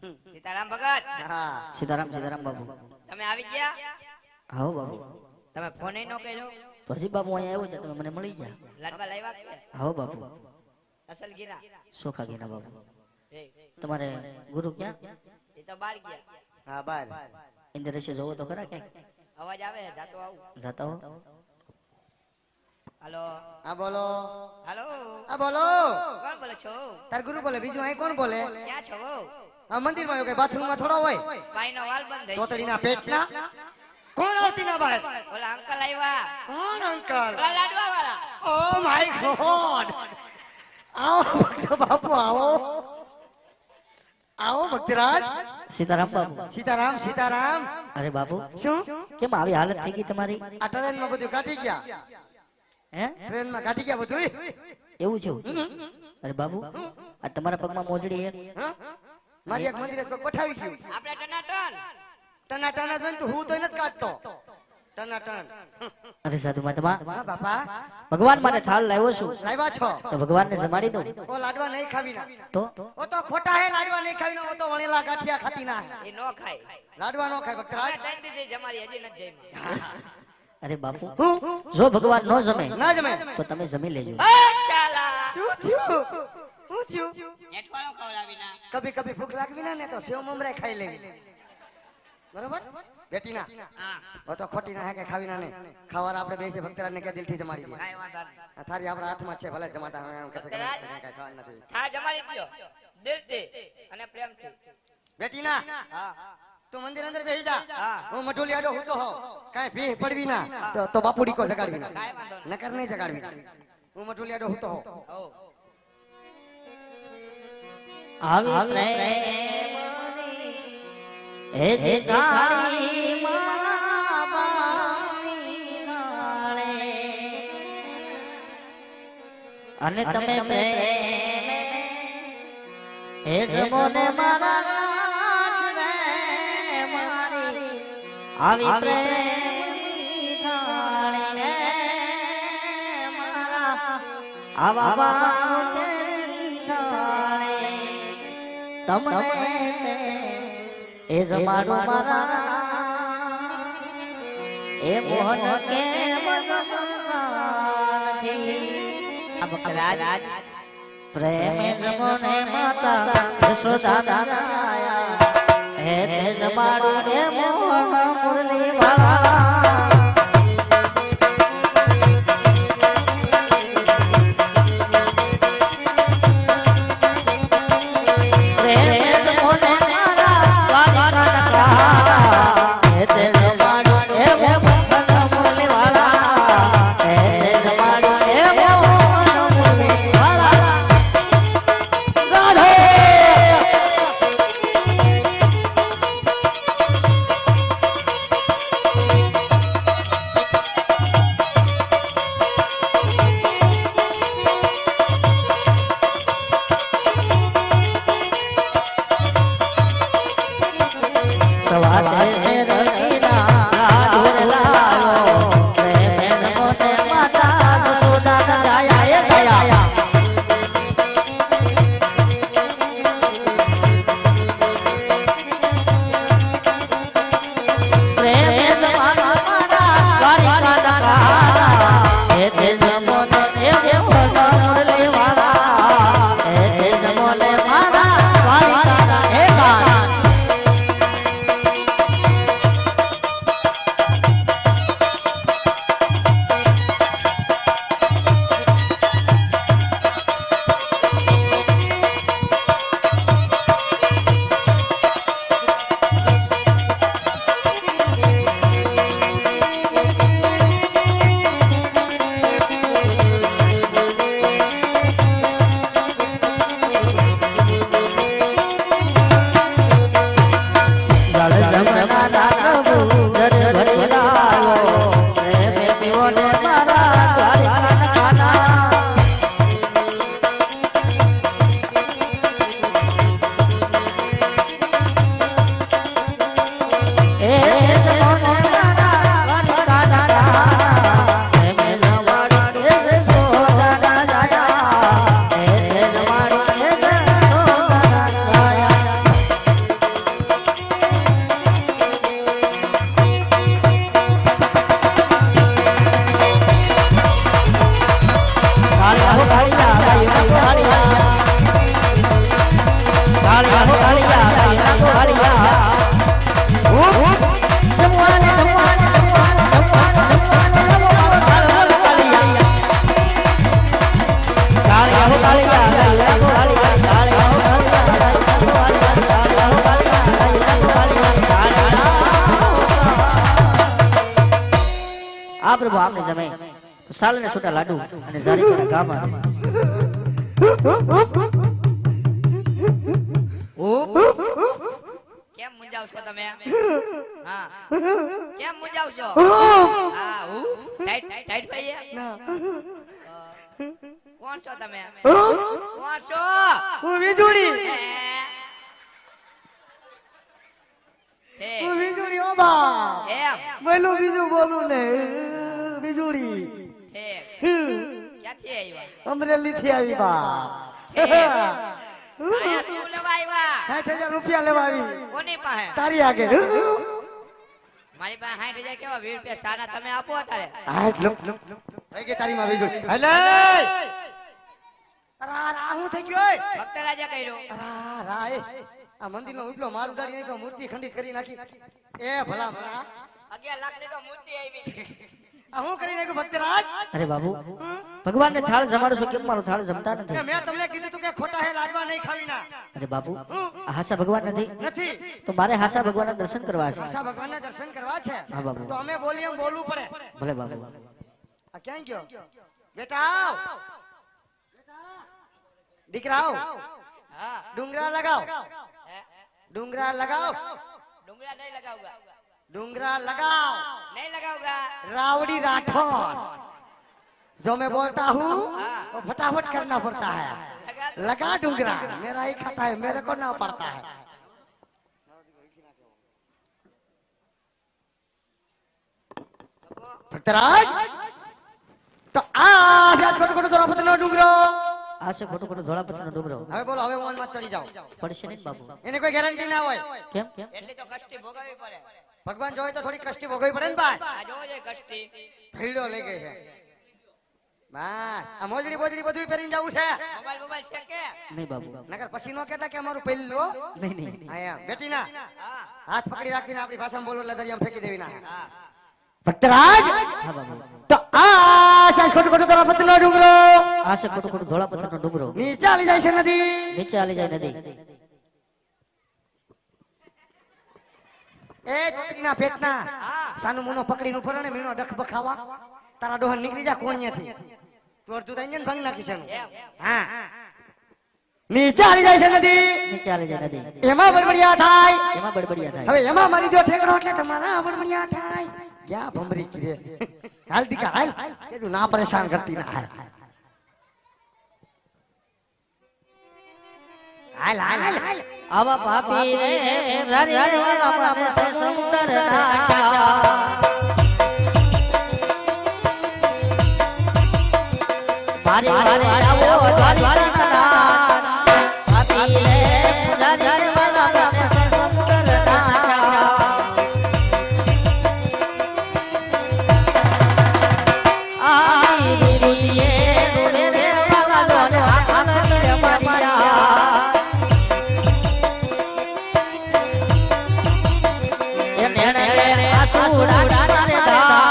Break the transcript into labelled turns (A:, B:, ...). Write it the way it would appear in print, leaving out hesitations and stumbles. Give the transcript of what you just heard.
A: સીતારામ ભગત.
B: હા
C: સીતારામ સીતારામ બાપુ.
A: તમે આવી ગયા?
C: આવો બાપુ.
A: તમે ફોન નો કર્યો?
C: પછી બાપુ અહીંયા આવ્યો છે તમે મને મળી ગયા.
A: લાડવા લાવ્યા કે?
C: આવો બાપુ.
A: અસલ ગીરા.
C: સોખા ગીના બાપુ.
A: એ
C: તમારે ગુરુ ક્યાં?
A: એ તો બાર ગયા.
B: હા બાર
C: ઇન્દ્ર ઋષિ જોવો તો ખરા ક્યાંક?
A: અવાજ આવે જાતો આવું.
C: જાતા હો.
A: હાલો.
B: આ બોલો
A: હાલો.
B: આ બોલો
A: કોણ બોલે છો?
B: તાર ગુરુ બોલે બીજું અહીં કોણ બોલે
A: ક્યાં છો?
B: આ મંદિર માં કે બાથરૂમ માં થોડો હોય
A: પાઈનો વાલ બંધ થઈ
B: તોતડીના પેટના કોણ આવતી ના બહાર
A: ઓલા અંકલ આવ્યા.
B: કોણ અંકલ
A: ઓલા લાડવા વાળા.
B: ઓ માય ગોડ આવો ભક્ત બાપુ આવો આવો ભક્તરાજ
C: સીતારામ બાપુ.
B: સીતારામ સીતારામ
C: અરે બાપુ
B: શું
C: કેમ આવી હાલત થઈ ગઈ તમારી?
B: આ ટ્રેન માં બધું કાઢી ગયા
C: હે
B: ટ્રેન માં કાઢી ગયા બધું
C: એવું છે? અરે બાબુ આ તમારા પગમાં મોજડી એક
B: મારી એક મંદિરે કોઈ પઠાવી ગયું
A: આપણે ટનાટન.
B: ટના જ હોય ને તું હું તો નથી કાઢતો ટના
C: અરે સાધુ મહાત્મા
B: હા બાપા
C: ભગવાન માટે થાળ લાવ્યો છું
B: લાવ્યા છો
C: તો ભગવાનને જમાડી દઉં
B: ઓ લાડવા નહીં ખાવી ના
C: તો?
B: ઓ તો ખોટા હે લાડવા નહીં ખાવી ના ઓ તો વણેલા ગાંઠિયા ખાતી ના
A: એ નો ખાય.
B: લાડવા નો ખાય ભક્તરાજ
A: આપણે દઈ દીધી જમારી હજી નથી જઈમાં.
C: અરે બાપુ
B: હું
C: જો ભગવાન નો જમે
B: ના જમે
C: તો તમે જમી લેજો.
A: શાલા.
B: શું થયું શું થયું
A: નેટવાળો ખવડાવી ના.
B: કભી કભી ભૂખ લાગવી ના ને તો સેવ મમરા ખાઈ લેવી બરોબર બેટી ના
A: હા.
B: ઓ તો ખોટી ના હે કે ખાવી ના ને ખાવાના આપણે બેસે ભક્તરાજ ને કે દિલથી જમાડી દે
A: કાંઈ વાંધો નહીં.
B: આ થારી આપણા હાથમાં છે ભલે જમાતા હોય એમ કશે કઈ ખાવાનું નથી
A: હા જમાડી દ્યો. દિલથી અને પ્રેમથી.
B: બેટી ના
A: હા.
B: તું મંદિર અંદર બેસી જા
A: હા.
B: હું મઠોલી આડો હું તો હો કાઈ ભીહ પડવી ના તો બાપુડી કો જગાડવી ના
A: કાંઈ વાંધો નહીં.
B: નકર નહીં જગાડવી હું મઠોલી આડો હું તો હો
A: હો.
C: આવી પ્રેમની એ જે જાણી મારા બાની નાળે અને તમે પ્રેમ એ જમોને મારા રાત રે મારી આવી પ્રેમની થાળી રે મારા આવા બાની થાળી તમને એ જમાડું મારા એ મોહન કે
A: રાજ
C: પ્રેમ જમોને માતા જશોદા દાયા હે તે જમાડું એ મોહન મુરલી વાળા આ પ્રભુ આમને જમે તો સાલને છૂટા લાડુ અને ઝારીકાના ગામાં
A: કેમ મુંજાવ છો તમે? હા કેમ મુંજાવ છો? હા ટાઈટ ટાઈટ ભાઈ
B: ના
A: કોણ છો તમે? કોણ છો?
B: હું વીજળી
A: હે
B: હું વીજળી ઓ બા
A: એમ
B: બોલું બીજું બોલું ને વીજળી
A: હે ક્યાંથી આવ્યા?
B: અમરેલી થી આવી બા
A: હે આયા શું લેવા આવ્યા?
B: 60,000 રૂપિયા લેવા આવી
A: કોની પાસે?
B: તારી આગે
A: મારી પાસે 60,000 કેવા 20 રૂપિયા સારા તમે આપો તારે.
B: થઈ ગઈ તારી માં વીજળી હલે રા હું થઈ ગયો
A: ભક્ત રાજા કર્યો.
B: રા આ મંદિર નો ઉપલો મારું ગાડી નાખ્યો મૂર્તિ ખંડિત કરી નાખી એ ભલા ભલા
A: 11 લાખ ની તો મૂર્તિ આવી છે.
B: આ હું કરી નાખ્યું ભક્તરાજ
C: અરે બાબુ ભગવાનને થાળ જમાડો છો કેમ મારો થાળ જમતા નથી?
B: મેં તમને કીધું તું કે ખોટા હે લાડવા નહીં ખાવી ના
C: અરે બાપુ આ હાસા ભગવાન નથી
B: નથી
C: તો મારે હાસા ભગવાનના દર્શન કરવા છે.
B: આશા ભગવાનના દર્શન કરવા છે
C: હા બાબુ
B: તો અમે બોલીએ એમ બોલવું પડે
C: ભલે બાબુ
B: આ ક્યાં ગયો બેટા આવ દીકરા આવ
A: હા
B: ડુંગરા લગાવ
A: હે?
B: डूंगरा लगाओ
A: डूंगरा नहीं लगाऊंगा.
B: डूंगरा लगाओ
A: नहीं लगाऊंगा.
B: रावड़ी राठौर जो मैं बोलता हूँ
A: हाँ.
B: वो फटाफट करना पड़ता है लगा डूंगरा मेरा ही खाता है मेरे को ना पड़ता है भक्तराज तो आज खोटो खोटो धोरा पतलो डूंगरो
C: આ છે ખોટો ખોટો ધોળાપત્રનો ડુંગરો.
B: હવે બોલો હવે મોન માં ચડી જાઓ
C: પડશે નહીં બાપુ.
B: એને કોઈ ગેરંટી ના હોય
C: કેમ કેમ
A: એટલી તો કષ્ટી ભોગવવી પડે.
B: ભગવાન જોઈ તો થોડી કષ્ટી ભોગવવી પડે ને ભાઈ
A: આ જોવો જોઈએ કષ્ટી.
B: ભીડો લઈ ગઈ છે બસ આ મોજડી બોજડી બધું પહેરીને જવું છે
A: મોબાઈલ મોબાઈલ છે કે?
C: નહીં બાપુ
B: નકર પછી નો કહેતા કે અમારું પહેલું
C: નહીં નહીં
B: આયા બેટી ના
A: હા
B: હાથ પકડી રાખીને આપણી ભાષામાં બોલો એટલે દરિયામાં ફેંકી દેવી ના
A: હા.
B: ભક્તરાજ
C: હા બાપુ
B: તો આ સાસ ખોટો ખોટો તારા પતલો ડુંગરો
C: આ છે ખોટો ખોટો ધોળાપત્રનો ડુંગરો.
B: નીચે આલી જાય છે નદી
C: નીચે આલી જાય નદી.
B: એ ચોટડીના પેટના
A: હા.
B: સાનું મુનો પકડીને ઉપર ને મીનો ડખ બખાવા તારા ડોહન નીકળી જા કોણિયાથી તું અડધું થઈ ને ભાંગ નાખી છે
A: એમ.
B: હા નીચે આલી જાય છે નદી
C: નીચે આલી જાય નદી.
B: એમાં બડબડિયા થાય
C: એમાં બડબડિયા થાય.
B: હવે એમાં મારી દો ઠેકડો એટલે તમારા બડબડિયા થાય ક્યાં ભમરી કીરે હાલ દીકા હાલ કે તું ના પરેશાન કરતી ના હાલ હાલ હાલ હાલ
C: આવા પાપી રે રારી વાલા મને સુંદર નાચા. મારી વારે આવો દ્વારી કના પાપી રે રારી વાલા મને સુંદર નાચા. આઈ રૂદીએ રૂદે વાલા લોને આખન રે મારિયા. એ નેણે આસુડા ડારે ધા